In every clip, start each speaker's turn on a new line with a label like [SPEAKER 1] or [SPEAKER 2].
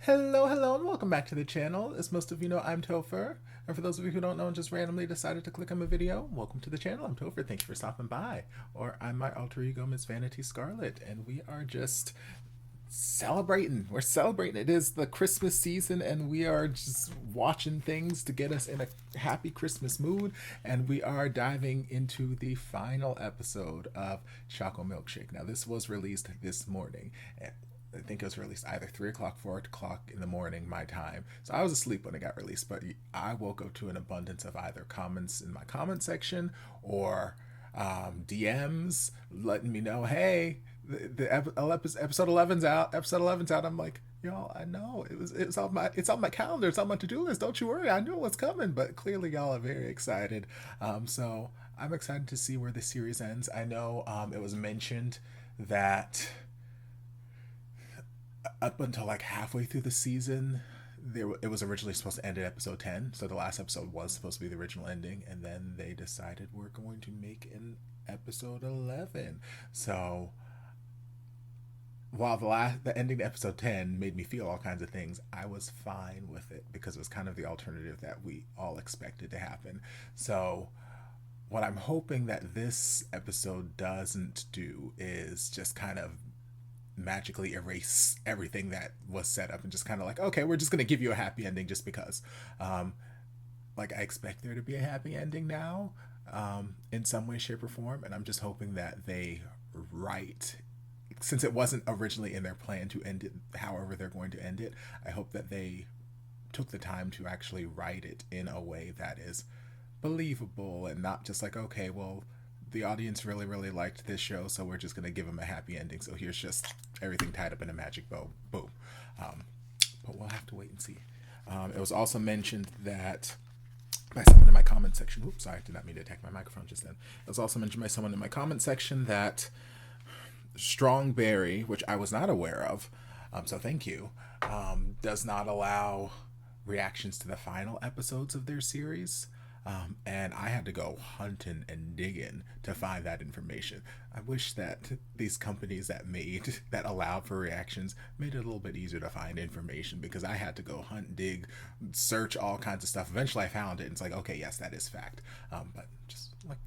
[SPEAKER 1] Hello, and welcome back to the channel. As most of you know, I'm Topher. And for those of you who don't know and just randomly decided to click on my video, welcome to the channel. I'm Topher. Thank you for stopping by. Or I'm my alter ego, Miss Vanity Scarlet, and we are just celebrating. We're celebrating. It is the Christmas season, and we are just watching things to get us in a happy Christmas mood. And we are diving into the final episode of Choco Milkshake. Now, this was released this morning. I think it was released either 3 o'clock, 4 o'clock in the morning, my time. So I was asleep when it got released, but I woke up to an abundance of either comments in my comment section or DMs letting me know, hey, episode 11's out. Episode 11's out. I'm like, y'all, I know it's on my calendar. It's on my to-do list. Don't you worry. I know what's coming. But clearly, y'all are very excited. So I'm excited to see where the series ends. I know it was mentioned that up until like halfway through the season, it was originally supposed to end at episode 10. So the last episode was supposed to be the original ending, and then they decided we're going to make an episode 11. So while the ending to episode 10 made me feel all kinds of things, I was fine with it because it was kind of the alternative that we all expected to happen. So what I'm hoping that this episode doesn't do is just kind of magically erase everything that was set up and just kind of like, okay, we're just going to give you a happy ending just because. Like, I expect there to be a happy ending now, in some way, shape, or form, and I'm just hoping that they write, since it wasn't originally in their plan to end it however they're going to end it, I hope that they took the time to actually write it in a way that is believable and not just like, okay, well, the audience really liked this show, so we're just going to give them a happy ending. So here's just everything tied up in a magic bow. Boom. But we'll have to wait and see. It was also mentioned that by someone in my comment section. Oops, sorry, I did not mean to attack my microphone just then. It was also mentioned by someone in my comment section that Strongberry, which I was not aware of, so thank you, does not allow reactions to the final episodes of their series. And I had to go hunting and digging to find that information. I wish that these companies that allowed for reactions made it a little bit easier to find information, because I had to go hunt, dig, search all kinds of stuff. Eventually I found it and it's like, okay, yes, that is fact. But just like,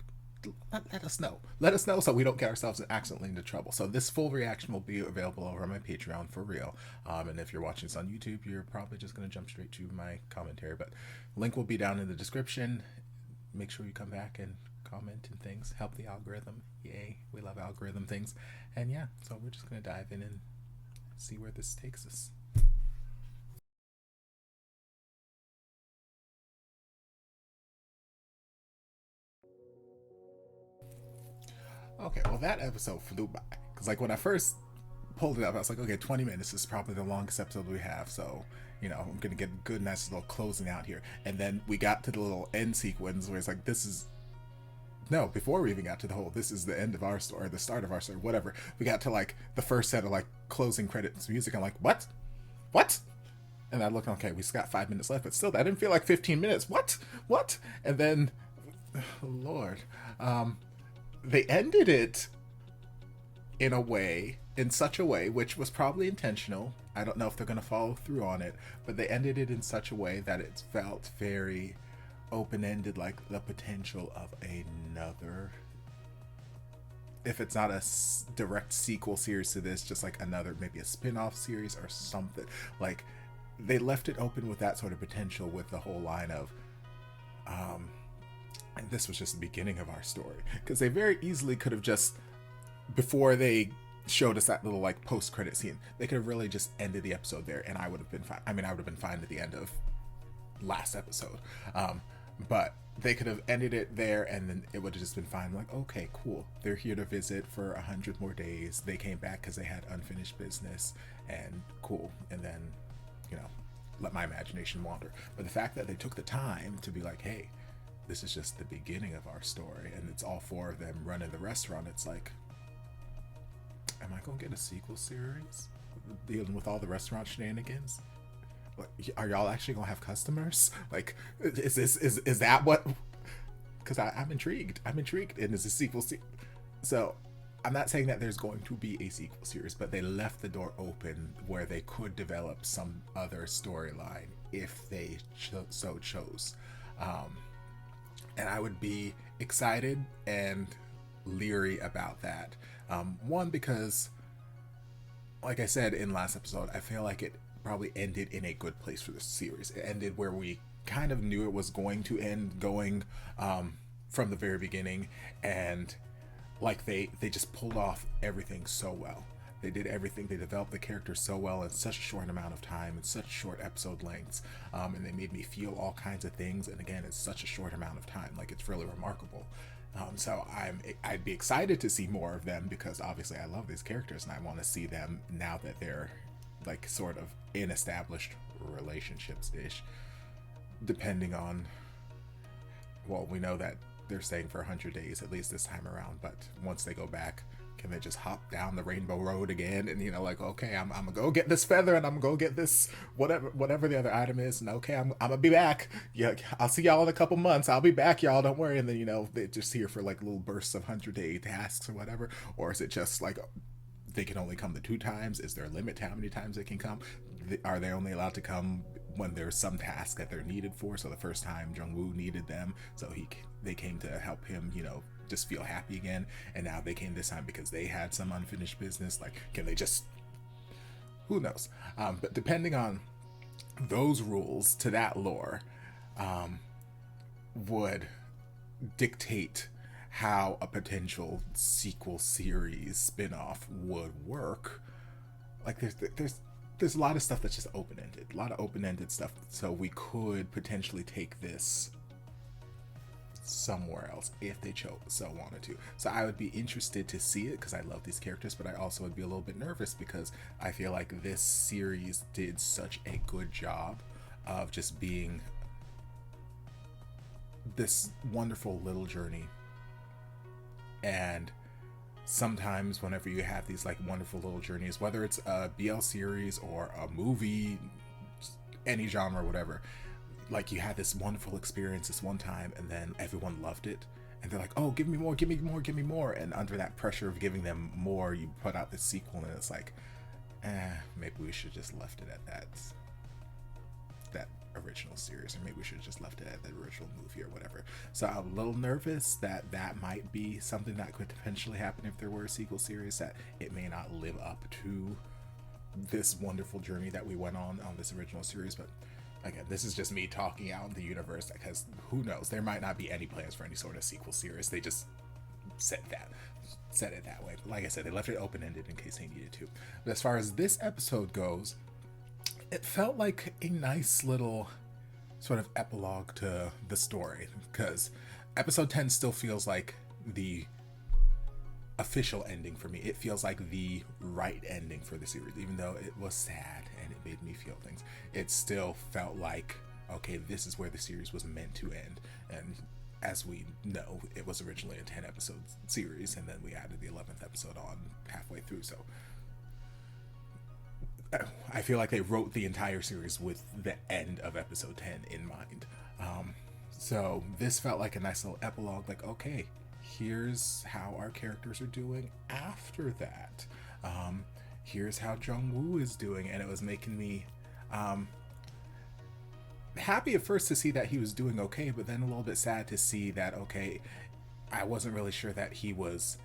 [SPEAKER 1] let us know. Let us know so we don't get ourselves accidentally into trouble. So this full reaction will be available over on my Patreon for real. And if you're watching this on YouTube, you're probably just going to jump straight to my commentary. But link will be down in the description. Make sure you come back and comment and things. Help the algorithm. Yay. We love algorithm things. And yeah, so we're just going to dive in and see where this takes us. Okay, well, that episode flew by. Because, like, when I first pulled it up, I was like, okay, 20 minutes is probably the longest episode we have. So, you know, I'm going to get a good, nice little closing out here. And then we got to the little end sequence where it's like, this is. No, before we even got to the whole, this is the end of our story, the start of our story, whatever. We got to, like, the first set of, like, closing credits music. I'm like, what? What? And I looked, okay, we just got 5 minutes left, but still, that didn't feel like 15 minutes. What? And then, oh, Lord, they ended it in such a way, which was probably intentional. I don't know if they're going to follow through on it, but they ended it in such a way that it felt very open-ended, like the potential of another, if it's not a direct sequel series to this, just like another, maybe a spin-off series or something. Like, they left it open with that sort of potential, with the whole line of and this was just the beginning of our story, because they very easily could have just, before they showed us that little like post-credit scene, they could have really just ended the episode there, and I would have been fine. I mean, I would have been fine at the end of last episode, but they could have ended it there, and then it would have just been fine. Like, okay, cool, they're here to visit for 100 more days. They came back because they had unfinished business, and cool. And then, you know, let my imagination wander. But the fact that they took the time to be like, hey, this is just the beginning of our story, and it's all four of them running the restaurant. It's like, am I gonna get a sequel series dealing with all the restaurant shenanigans? Like, are y'all actually gonna have customers? Like, is that what? Because I'm intrigued. And is a sequel. So I'm not saying that there's going to be a sequel series, but they left the door open where they could develop some other storyline if they so chose. Um, and I would be excited and leery about that. One, because, like I said in last episode, I feel like it probably ended in a good place for the series. It ended where we kind of knew it was going to end, going from the very beginning, and like they just pulled off everything so well. They did everything. They developed the characters so well in such a short amount of time, in such short episode lengths, and they made me feel all kinds of things. And again, it's such a short amount of time. Like, it's really remarkable. So I'd be excited to see more of them, because obviously I love these characters and I want to see them now that they're like sort of in established relationships ish. Depending on, well, we know that they're staying for 100 days at least this time around, but once they go back, can they just hop down the rainbow road again and, you know, like, okay, I'm gonna go get this feather and I'm gonna go get this whatever the other item is, and okay, I'm gonna be back. Yeah, I'll see y'all in a couple months. I'll be back, y'all, don't worry. And then, you know, they're just here for like little bursts of 100-day tasks or whatever. Or is it just like they can only come the 2 times? Is there a limit to how many times they can come? Are they only allowed to come when there's some task that they're needed for? So the first time Jung-woo needed them, so they came to help him, you know, just feel happy again, and now they came this time because they had some unfinished business. Like, can they just, who knows? But depending on those rules to that lore, would dictate how a potential sequel series spin-off would work. Like, there's a lot of stuff that's just open-ended, a lot of open-ended stuff, so we could potentially take this somewhere else if they wanted to. So I would be interested to see it because I love these characters, but I also would be a little bit nervous because I feel like this series did such a good job of just being this wonderful little journey. And sometimes whenever you have these like wonderful little journeys, whether it's a BL series or a movie, any genre, whatever, like, you had this wonderful experience this one time and then everyone loved it and they're like, oh, give me more, give me more, give me more. And under that pressure of giving them more, you put out this sequel and it's like, maybe we should just left it at that original series, or maybe we should have just left it at the original movie or whatever. So I'm a little nervous that might be something that could potentially happen if there were a sequel series, that it may not live up to this wonderful journey that we went on this original series. But again, this is just me talking out in the universe, because who knows, there might not be any plans for any sort of sequel series. They just said it that way. But like I said, they left it open-ended in case they needed to. But as far as this episode goes, it felt like a nice little sort of epilogue to the story, because episode 10 still feels like the official ending for me. It feels like the right ending for the series, even though it was sad and it made me feel things. It still felt like, okay, this is where the series was meant to end. And as we know, it was originally a 10 episode series, and then we added the 11th episode on halfway through. So I feel like they wrote the entire series with the end of episode 10 in mind. So this felt like a nice little epilogue, like, okay, here's how our characters are doing after that. Here's how Jung-woo is doing. And it was making me happy at first to see that he was doing okay, but then a little bit sad to see that, okay, I wasn't really sure that he was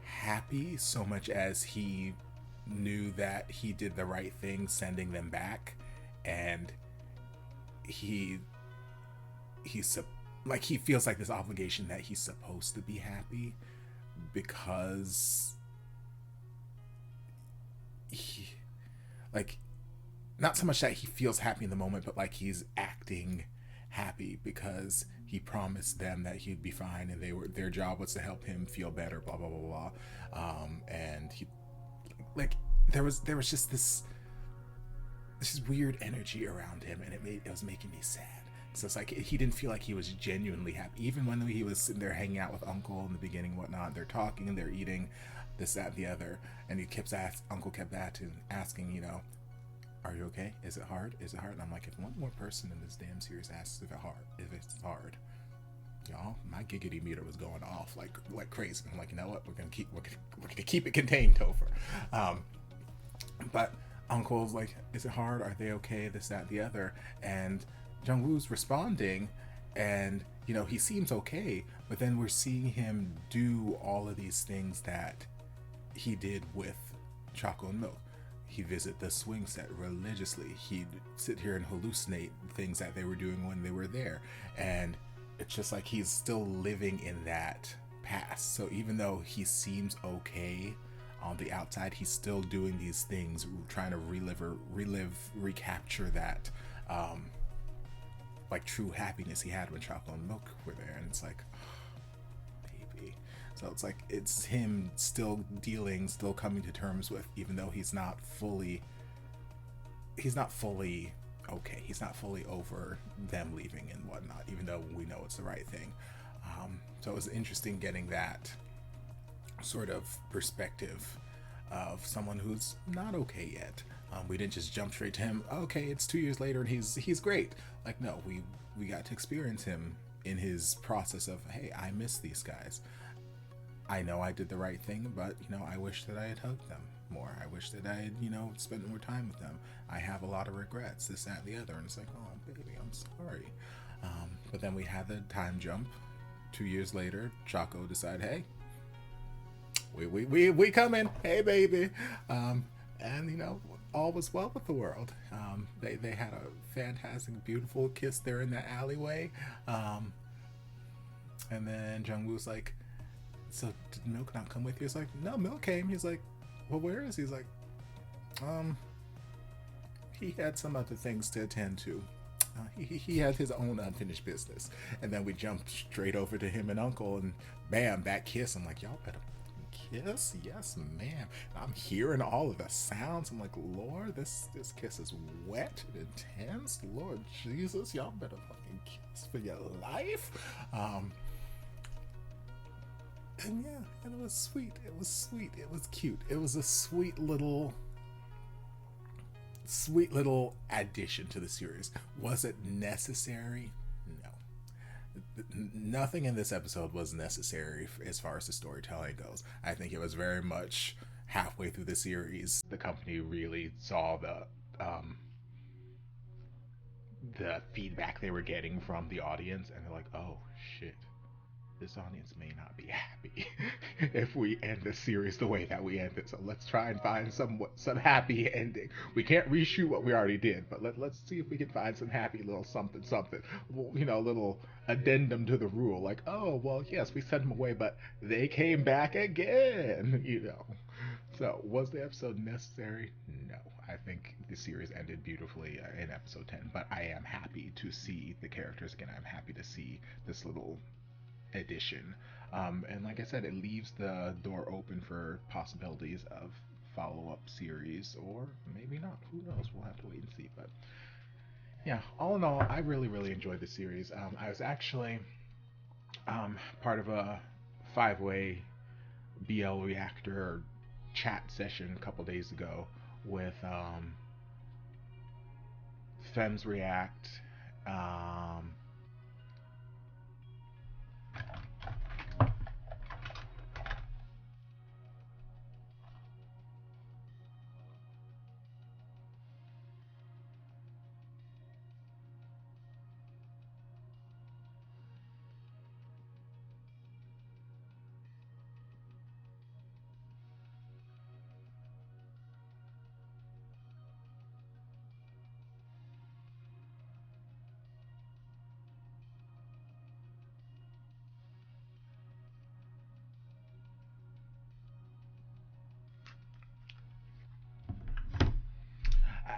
[SPEAKER 1] happy so much as he knew that he did the right thing sending them back, and he feels like this obligation that he's supposed to be happy, because he, like, not so much that he feels happy in the moment, but like he's acting happy because he promised them that he'd be fine and their job was to help him feel better, blah blah blah blah. And he, like, there was just this weird energy around him, and it was making me sad. So it's like he didn't feel like he was genuinely happy, even when he was sitting there hanging out with Uncle in the beginning and whatnot. They're talking and they're eating this, that, and the other, and Uncle kept asking, you know, are you okay? Is it hard? Is it hard? And I'm like, if one more person in this damn series asks if it's hard, Y'all, my giggity meter was going off like crazy. I'm like, you know what? We're gonna keep it contained, Topher. Um, but Uncle's like, is it hard? Are they okay? This, that, the other. And Jungwoo's responding, and he seems okay. But then we're seeing him do all of these things that he did with Choco and Milk. He'd visit the swing set religiously. He'd sit here and hallucinate things that they were doing when they were there. And it's just like he's still living in that past. So even though he seems okay on the outside, he's still doing these things, trying to recapture that like true happiness he had when Choco and Milk were there. And it's like, baby. So it's like it's him still dealing, still coming to terms with, even though he's not fully okay. He's not fully over them leaving and whatnot, even though we know it's the right thing. So it was interesting getting that sort of perspective of someone who's not okay yet. We didn't just jump straight to him. Okay, it's 2 years later and he's great. Like, no, we got to experience him in his process of, hey, I miss these guys. I know I did the right thing, but I wish that I had hugged them more. I wish that I had spent more time with them. I have a lot of regrets, this, that, and the other. And it's like, oh baby, I'm sorry. But then we had the time jump. 2 years later, Choco decided, hey, we coming, hey baby. And all was well with the world. They had a fantastic, beautiful kiss there in the alleyway. And then Jungwoo's like, so did Milk not come with you? He's like, no, Milk came. He's like, well, where is he? He's like, he had some other things to attend to. He had his own unfinished business. And then we jumped straight over to him and Uncle, and bam, that kiss. I'm like, y'all better kiss? Yes, ma'am. I'm hearing all of the sounds. I'm like, Lord, this kiss is wet and intense. Lord Jesus, y'all better fucking kiss for your life. And yeah, and it was sweet. It was sweet. It was cute. It was a sweet little addition to the series. Was it necessary? No. Nothing in this episode was necessary as far as the storytelling goes. I think it was very much halfway through the series the company really saw the feedback they were getting from the audience, and they're like, oh shit, this audience may not be happy if we end the series the way that we end it. So let's try and find some happy ending. We can't reshoot what we already did, but let's see if we can find some happy little something, little addendum to the rule. Like, oh, well, yes, we sent them away, but they came back again. So was the episode necessary? No. I think the series ended beautifully in episode 10, but I am happy to see the characters again. I'm happy to see this little edition. And like I said, it leaves the door open for possibilities of follow-up series, or maybe not. Who knows? We'll have to wait and see. But yeah, all in all, I really, really enjoyed the series. I was actually part of a five-way BL Reactor chat session a couple days ago with Femmes React,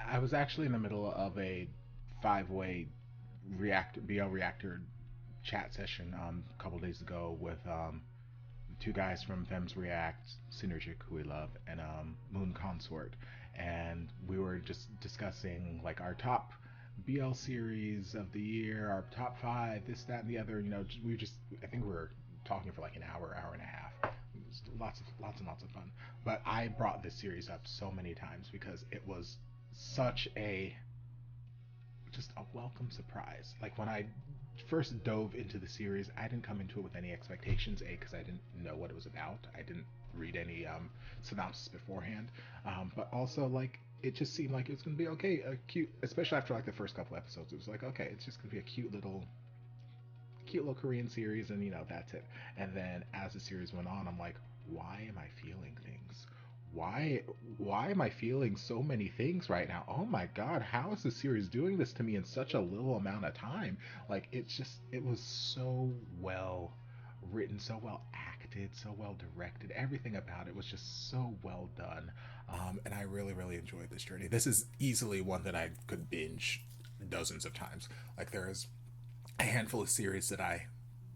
[SPEAKER 1] I was actually in the middle of a five-way BL Reactor chat session a couple days ago with two guys from Femmes React, Synergic, who we love, and Moon Consort, and we were just discussing like our top BL series of the year, our top five, this, that, and the other. I think we were talking for like an hour, hour and a half. It was lots and lots of fun. But I brought this series up so many times because it was such a just a welcome surprise. Like when I first dove into the series, I didn't come into it with any expectations. A, because I didn't know what it was about. I didn't read any synopsis beforehand. But also, like, it just seemed like it was gonna be okay, a cute, especially after like the first couple episodes. It was like, okay, it's just gonna be a cute little Korean series, and that's it. And then as the series went on, I'm like, why am I feeling things? Why why am I feeling so many things right now? Oh my god, how is the series doing this to me in such a little amount of time? Like, it was so well written, so well acted, so well directed. Everything about it was just so well done. And I really, really enjoyed this journey. This is easily one that I could binge dozens of times. Like, there's a handful of series that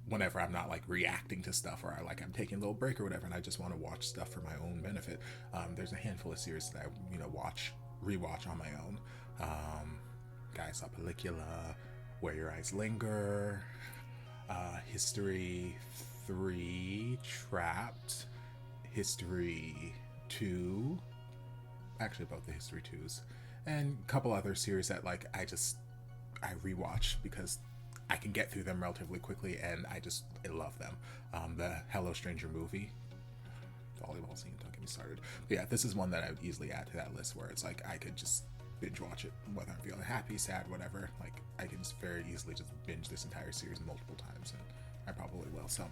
[SPEAKER 1] whenever I'm not like reacting to stuff, or I'm taking a little break or whatever, and I just want to watch stuff for my own benefit. There's a handful of series that I rewatch on my own. Guys, Pelicula, Where Your Eyes Linger, History 3, Trapped, History 2, actually both the History 2s, and a couple other series that I rewatch because I can get through them relatively quickly, and I love them. The Hello Stranger movie, volleyball scene, don't get me started. But yeah, this is one that I would easily add to that list, where it's like I could just binge watch it, whether I'm feeling happy, sad, whatever. Like, I can just very easily just binge this entire series multiple times, and I probably will. So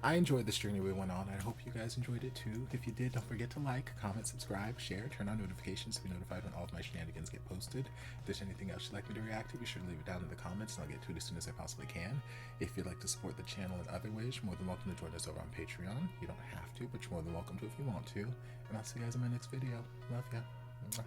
[SPEAKER 1] I enjoyed this journey we went on. I hope you guys enjoyed it too. If you did, don't forget to like, comment, subscribe, share, turn on notifications to be notified when all of my shenanigans get posted. If there's anything else you'd like me to react to, be sure to leave it down in the comments, and I'll get to it as soon as I possibly can. If you'd like to support the channel in other ways, you're more than welcome to join us over on Patreon. You don't have to, but you're more than welcome to if you want to. And I'll see you guys in my next video. Love ya. Mwah.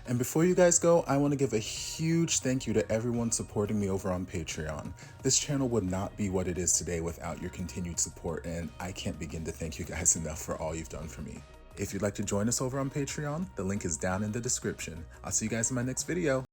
[SPEAKER 1] And before you guys go, I want to give a huge thank you to everyone supporting me over on Patreon. This channel would not be what it is today without your continued support, and I can't begin to thank you guys enough for all you've done for me. If you'd like to join us over on Patreon, the link is down in the description. I'll see you guys in my next video.